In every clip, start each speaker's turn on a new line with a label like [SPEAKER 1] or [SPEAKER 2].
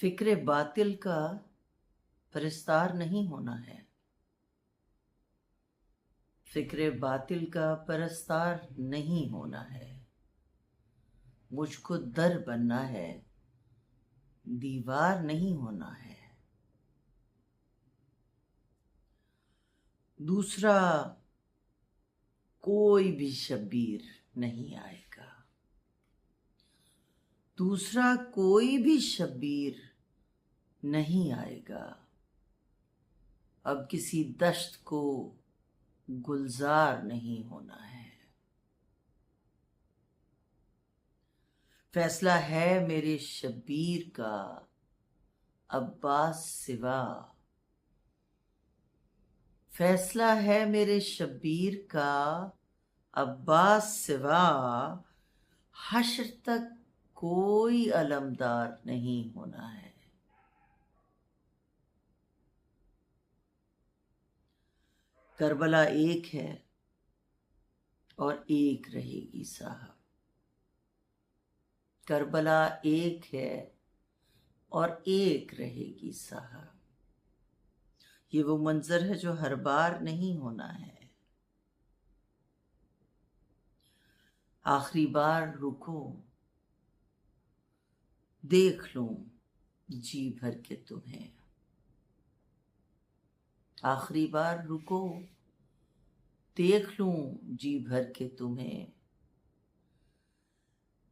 [SPEAKER 1] फिक्रे बातिल का परस्तार नहीं होना है। फिक्रे बातिल का परस्तार नहीं होना है। मुझको दर बनना है, दीवार नहीं होना है। दूसरा कोई भी शब्बीर नहीं आएगा। दूसरा कोई भी शब्बीर नहीं आएगा। अब किसी दश्त को गुलजार नहीं होना है। फैसला है मेरे शब्बीर का अब्बास सिवा। फैसला है मेरे शब्बीर का अब्बास सिवा। हश्र तक कोई अलमदार नहीं होना है। करबला एक है और एक रहेगी साहब। करबला एक है और एक रहेगी साहब। ये वो मंजर है जो हर बार नहीं होना है। आखिरी बार रुको, देख लूं जी भर के तुम्हें। आखिरी बार रुको, देख लूं जी भर के तुम्हें।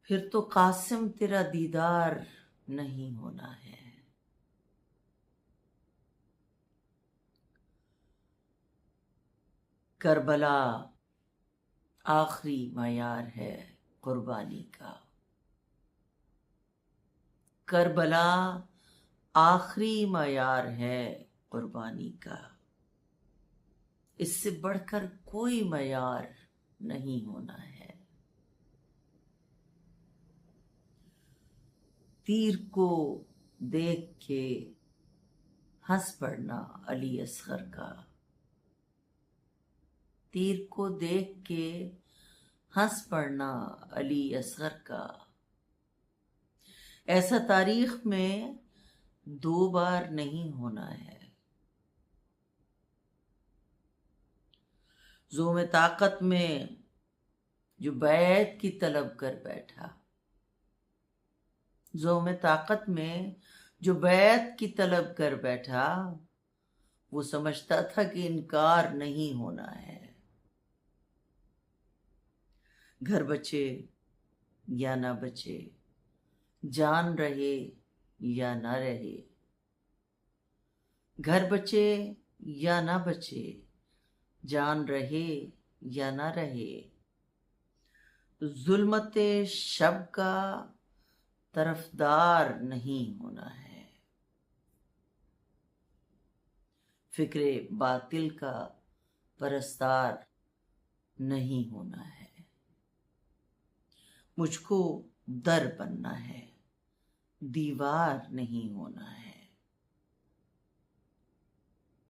[SPEAKER 1] फिर तो कासिम तेरा दीदार नहीं होना है। करबला आखिरी मयार है कुर्बानी का। करबला आखिरी मयार है कुर्बानी का। इससे बढ़कर कोई मयार नहीं होना है। तीर को देख के हंस पड़ना अली असगर का। तीर को देख के हंस पड़ना अली असगर का। ऐसा तारीख में दो बार नहीं होना है। ज़ोम ताकत में जो बैत की तलब कर बैठा। ज़ोम ताकत में जो बैत की तलब कर बैठा, वो समझता था कि इनकार नहीं होना है। घर बचे या ना बचे, जान रहे या ना रहे। घर बचे या ना बचे, जान रहे या ना रहे। जुल्मते शब का तरफदार नहीं होना है। फिक्रे बातिल का परस्तार नहीं होना है। मुझको दर बनना है, दीवार नहीं होना है।